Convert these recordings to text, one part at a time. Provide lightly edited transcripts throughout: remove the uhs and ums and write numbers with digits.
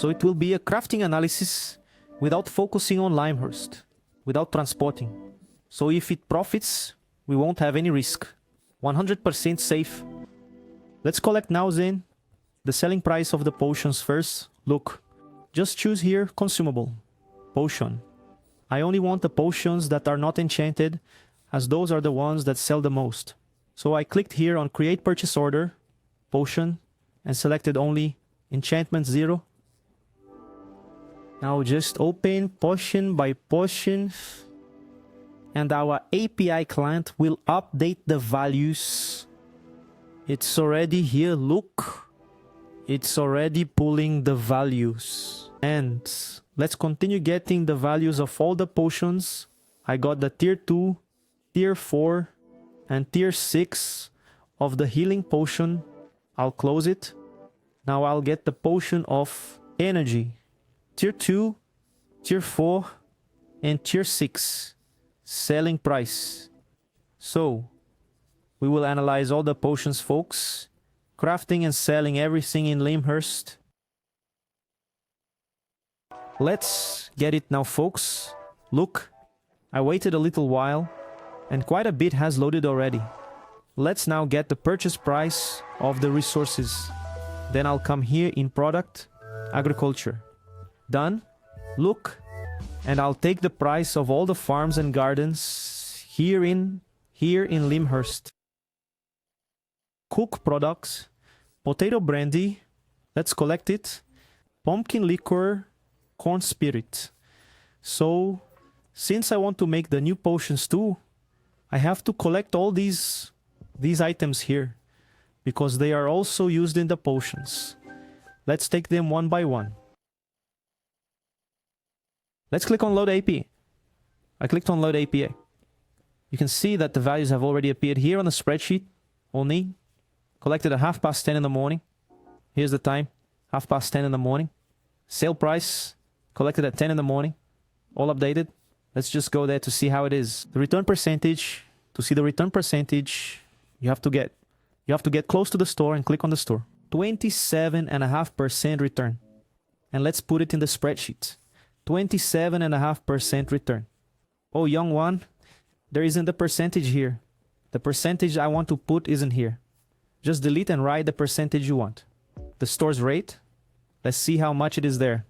So it will be a crafting analysis without focusing on Limehurst, without transporting. So if it profits, we won't have any risk. 100% safe. Let's collect now then the selling price of the potions first. Look, just choose here consumable, potion. I only want the potions that are not enchanted, as those are the ones that sell the most. So I clicked here on create purchase order, potion, and selected only enchantment 0. Now just open potion by potion, and our API client will update the values. It's already here, look. It's already pulling the values. And let's continue getting the values of all the potions. I got the tier 2, tier 4, and tier 6 of the healing potion. I'll close it. Now I'll get the potion of energy. Tier 2, tier 4, and tier 6. Selling price. So, we will analyze all the potions, folks. Crafting and selling everything in Limehurst. Let's get it now, folks. Look, I waited a little while, and quite a bit has loaded already. Let's now get the purchase price of the resources. Then I'll come here in product, agriculture. Done. Look, and I'll take the price of all the farms and gardens here in Limehurst. Cook products, potato brandy, let's collect it, pumpkin liquor, corn spirit. So, since I want to make the new potions too, I have to collect all these items here, because they are also used in the potions. Let's take them one by one. Let's click on Load API. I clicked on Load API. You can see that the values have already appeared here on the spreadsheet. Only collected at 10:30 in the morning. Here's the time, 10:30 in the morning. Sale price, collected at 10 in the morning. All updated. Let's just go there to see how it is. The return percentage, to see the return percentage, you have to get close to the store and click on the store. 27.5% return. And let's put it in the spreadsheet. 27.5% return. Oh, young one, there isn't the percentage here. The percentage I want to put isn't here. Just delete and write the percentage you want. The store's rate, let's see how much it is there.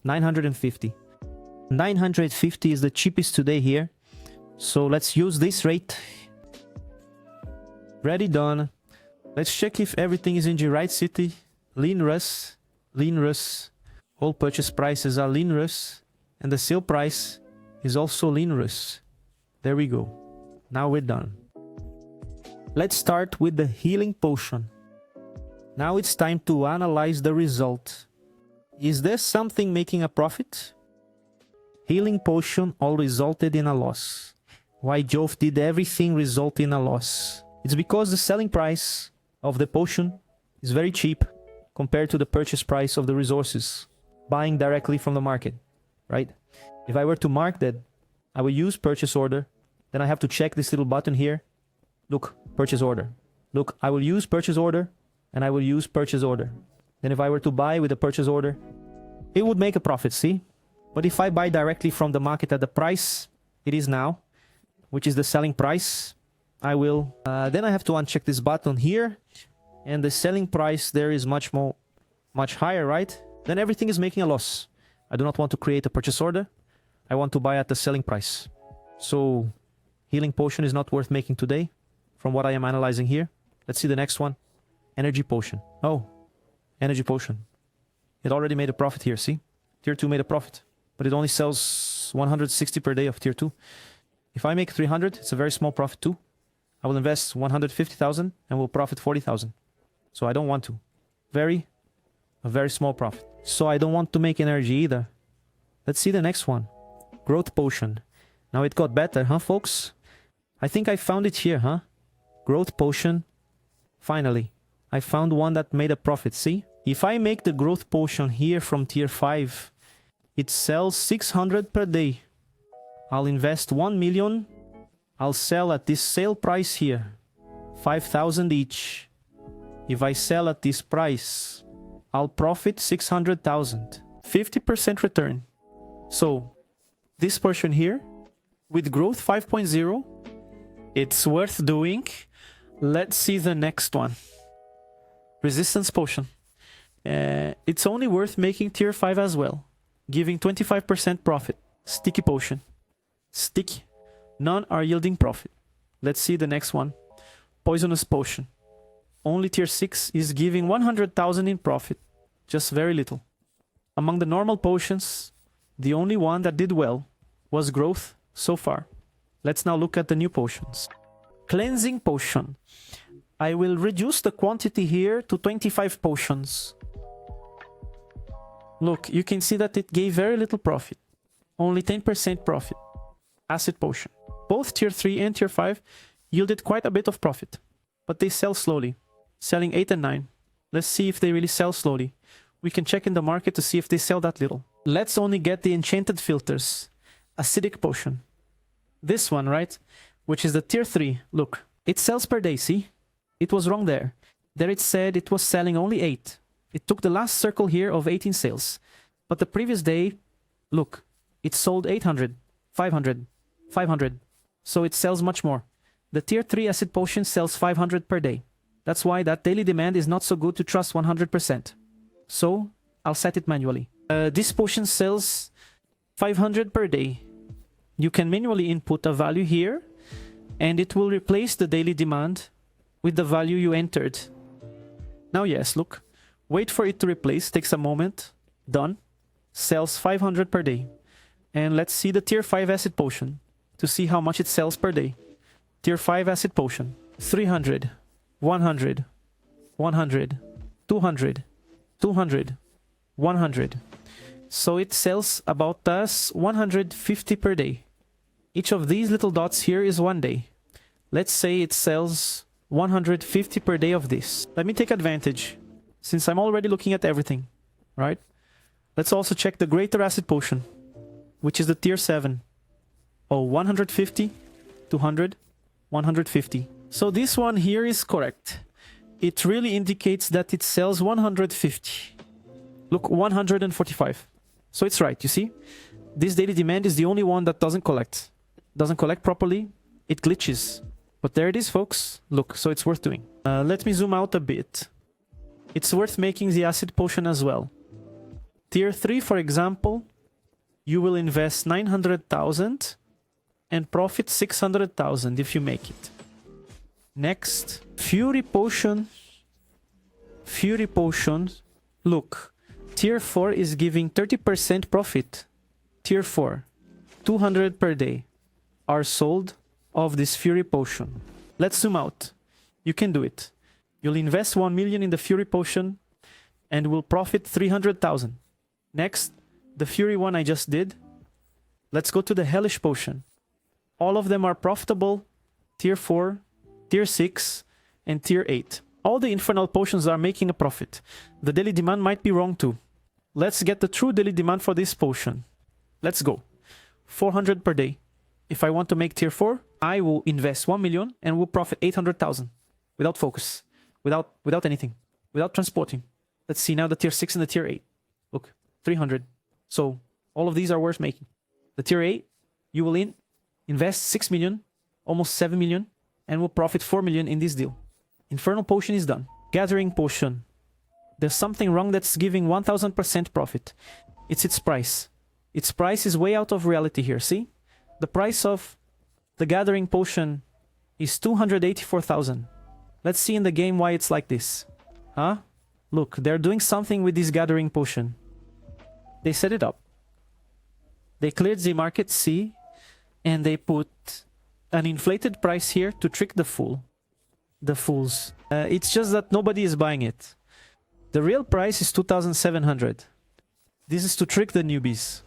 950. 950 is the cheapest today here. So let's use this rate. Ready, done. Let's check if everything is in the right city. Limehurst. All purchase prices are Limehurst, and the sale price is also Limehurst. There we go. Now we're done. Let's start with the healing potion. Now it's time to analyze the result. Is there something making a profit? Healing potion all resulted in a loss. Why Jove did everything result in a loss? It's because the selling price of the potion is very cheap compared to the purchase price of the resources. Buying directly from the market, right? If I were to mark that, I will use purchase order. Then I have to check this little button here. Look, purchase order. Look, I will use purchase order, and I will use purchase order. Then if I were to buy with a purchase order, it would make a profit, see? But if I buy directly from the market at the price it is now, which is the selling price, I will... then I have to uncheck this button here, and the selling price there is much higher, right? Then everything is making a loss. I do not want to create a purchase order. I want to buy at the selling price. So, healing potion is not worth making today, from what I am analyzing here. Let's see the next one. Energy potion. Oh, energy potion. It already made a profit here, see? Tier 2 made a profit, but it only sells 160 per day of tier 2. If I make 300, it's a very small profit too. I will invest 150,000 and will profit 40,000. So I don't want to. A very small profit. So I don't want to make energy either. Let's see the next one. Growth potion. Now it got better, huh, folks? I think I found it here, huh? Growth potion. Finally, I found one that made a profit, see? If I make the growth potion here from tier 5, it sells 600 per day. I'll invest 1 million. I'll sell at this sale price here. 5,000 each. If I sell at this price, I'll profit 600,000. 50% return. So this portion here with growth 5.0, it's worth doing. Let's see the next one. Resistance potion. It's only worth making tier 5 as well, giving 25% profit. Sticky potion. Sticky. None are yielding profit. Let's see the next one. Poisonous potion. Only tier 6 is giving 100,000 in profit. Just very little. Among the normal potions, the only one that did well was growth so far. Let's now look at the new potions. Cleansing potion. I will reduce the quantity here to 25 potions. Look, you can see that it gave very little profit. Only 10% profit. Acid potion. Both tier 3 and tier 5 yielded quite a bit of profit, but they sell slowly, selling 8 and 9. Let's see if they really sell slowly. We can check in the market to see if they sell that little. Let's only get the enchanted filters. Acidic potion. This one, right? Which is the tier 3. Look, it sells per day, see? It was wrong there. There it said it was selling only 8. It took the last circle here of 18 sales. But the previous day, look, it sold 800, 500, 500. So it sells much more. The tier 3 acid potion sells 500 per day. That's why that daily demand is not so good to trust 100%. So I'll set it manually. This potion sells 500 per day. You can manually input a value here, and it will replace the daily demand with the value you entered. Now yes, look. Wait for it to replace, takes a moment. Done. Sells 500 per day. And let's see the tier 5 acid potion to see how much it sells per day. Tier 5 acid potion. 300, 100, 100, 200, 200, 100. So it sells about 150 per day. Each of these little dots here is 1 day. Let's say it sells 150 per day of this. Let me take advantage, since I'm already looking at everything, right? Let's also check the greater acid potion, which is the tier 7. Oh, 150, 200, 150. So this one here is correct. It really indicates that it sells 150. Look, 145. So it's right, you see? This daily demand is the only one that doesn't collect. Doesn't collect properly, it glitches. But there it is, folks. Look, so it's worth doing. Let me zoom out a bit. It's worth making the acid potion as well. Tier 3, for example, you will invest 900,000 and profit 600,000 if you make it. Next, Fury Potion. Fury Potion. Look, Tier 4 is giving 30% profit. Tier 4, 200 per day are sold of this Fury Potion. Let's zoom out. You can do it. You'll invest 1 million in the Fury Potion and will profit 300,000. Next, the Fury one I just did. Let's go to the Hellish Potion. All of them are profitable. Tier 4, Tier 6, and Tier 8. All the Infernal Potions are making a profit. The daily demand might be wrong too. Let's get the true daily demand for this potion. Let's go. 400 per day. If I want to make Tier 4, I will invest 1 million and will profit 800,000. Without focus. Without anything. Without transporting. Let's see now the Tier 6 and the Tier 8. Look, 300. So, all of these are worth making. The Tier 8, you will invest 6 million, almost 7 million, and will profit 4 million in this deal. Infernal Potion is done. Gathering Potion. There's something wrong that's giving 1000% profit. It's its price. Its price is way out of reality here, see? The price of the Gathering Potion is 284,000. Let's see in the game why it's like this. Huh? Look, they're doing something with this Gathering Potion. They set it up. They cleared the market, see? And they put an inflated price here to trick the fool. The fools. It's just that nobody is buying it. The real price is 2,700. This is to trick the newbies.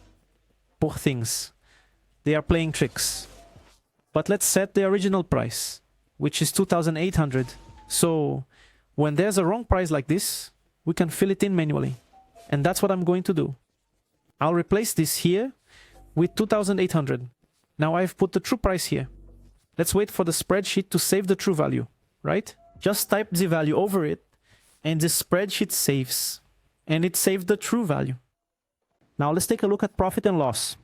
Poor things. They are playing tricks. But let's set the original price, which is 2,800. So when there's a wrong price like this, we can fill it in manually. And that's what I'm going to do. I'll replace this here with 2,800. Now I've put the true price here. Let's wait for the spreadsheet to save the true value, right? Just type the value over it and the spreadsheet saves. And it saved the true value. Now let's take a look at profit and loss.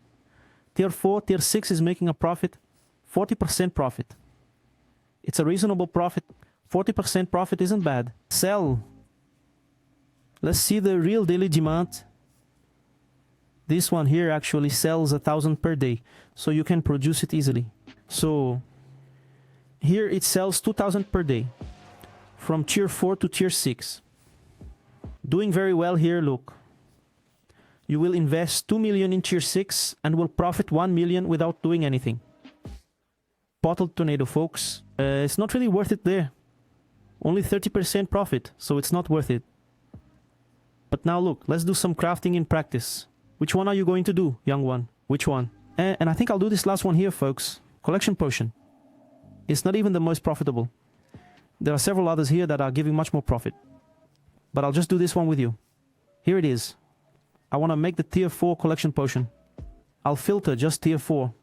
Tier 4, Tier 6 is making a profit, 40% profit. It's a reasonable profit. 40% profit isn't bad. Sell. Let's see the real daily demand. This one here actually sells 1,000 per day, so you can produce it easily. So here it sells 2,000 per day from Tier 4 to Tier 6. Doing very well here, look. You will invest 2 million in Tier 6 and will profit 1 million without doing anything. Bottled tornado, folks. It's not really worth it there. Only 30% profit, so it's not worth it. But now look, let's do some crafting in practice. Which one are you going to do, young one? Which one? And I think I'll do this last one here, folks. Collection potion. It's not even the most profitable. There are several others here that are giving much more profit. But I'll just do this one with you. Here it is. I want to make the Tier 4 collection potion. I'll filter just Tier 4.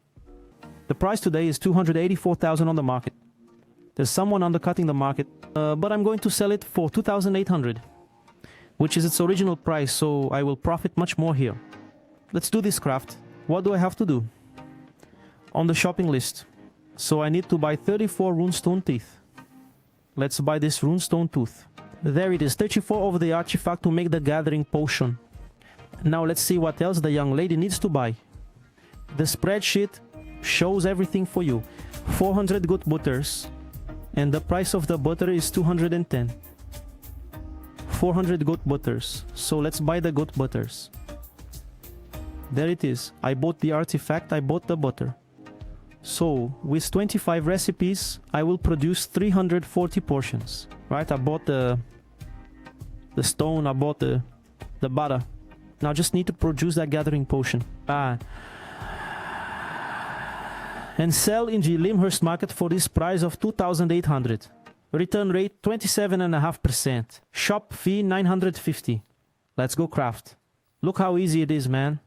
The price today is 284,000 on the market. There's someone undercutting the market, but I'm going to sell it for 2,800, which is its original price, so I will profit much more here. Let's do this craft. What do I have to do? On the shopping list. So I need to buy 34 runestone teeth. Let's buy this runestone tooth. There it is, 34 of the artifact to make the gathering potion. Now let's see what else the young lady needs to buy. The spreadsheet shows everything for you. 400 goat butters. And the price of the butter is 210. 400 goat butters. So let's buy the goat butters. There it is. I bought the artifact, I bought the butter. So with 25 recipes, I will produce 340 portions. Right? I bought the stone, I bought the butter. Now I just need to produce that gathering potion. And sell in the Limhurst market for this price of 2,800. Return rate 27.5%. Shop fee 950. Let's go craft. Look how easy it is, man.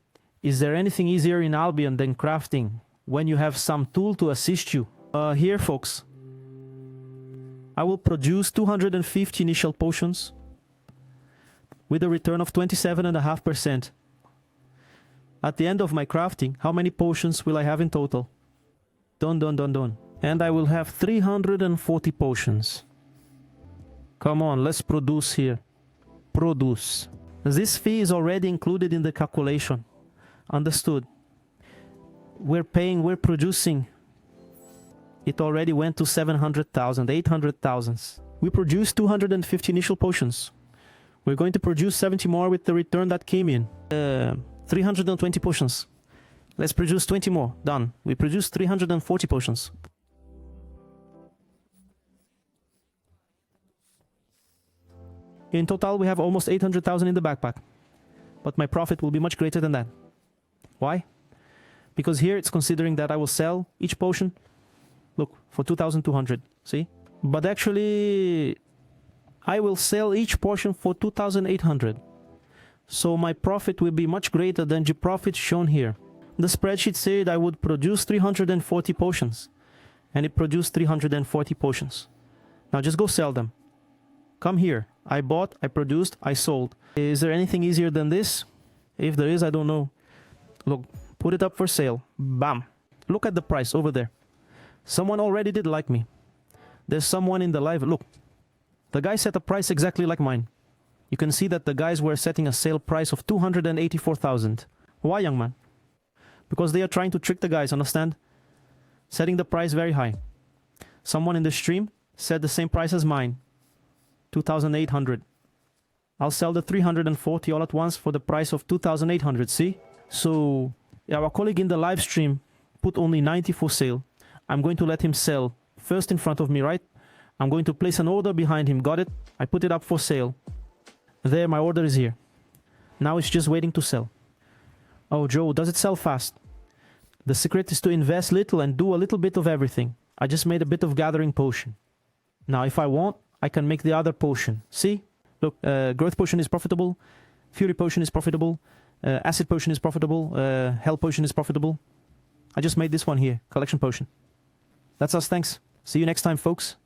Is there anything easier in Albion than crafting when you have some tool to assist you? Here, folks. I will produce 250 initial potions with a return of 27.5%. At the end of my crafting, how many potions will I have in total? Done. And I will have 340 potions. Come on, let's produce here. Produce. This fee is already included in the calculation. Understood. We're producing. It already went to 700,000, 800,000. We produced 250 initial potions. We're going to produce 70 more with the return that came in. 320 potions. Let's produce 20 more. Done. We produced 340 potions. In total, we have almost 800,000 in the backpack. But my profit will be much greater than that. Why? Because here it's considering that I will sell each potion, look, for 2,200. See? But actually, I will sell each portion for 2,800. So my profit will be much greater than the profit shown here. The spreadsheet said I would produce 340 potions. And it produced 340 potions. Now just go sell them. Come here. I bought, I produced, I sold. Is there anything easier than this? If there is, I don't know. Look, put it up for sale. Bam. Look at the price over there. Someone already did like me. There's someone in the live. Look. The guy set a price exactly like mine. You can see that the guys were setting a sale price of 284,000. Why, young man? Because they are trying to trick the guys, understand? Setting the price very high. Someone in the stream said the same price as mine. 2,800. I'll sell the 340 all at once for the price of 2,800, see? So, our colleague in the live stream put only 90 for sale. I'm going to let him sell first in front of me, right? I'm going to place an order behind him, got it? I put it up for sale. There, my order is here. Now it's just waiting to sell. Oh, Joe, does it sell fast? The secret is to invest little and do a little bit of everything. I just made a bit of gathering potion. Now, if I want, I can make the other potion. See? Look, growth potion is profitable. Fury potion is profitable. Acid potion is profitable. Hell potion is profitable. I just made this one here. Collection potion. That's us, thanks. See you next time, folks.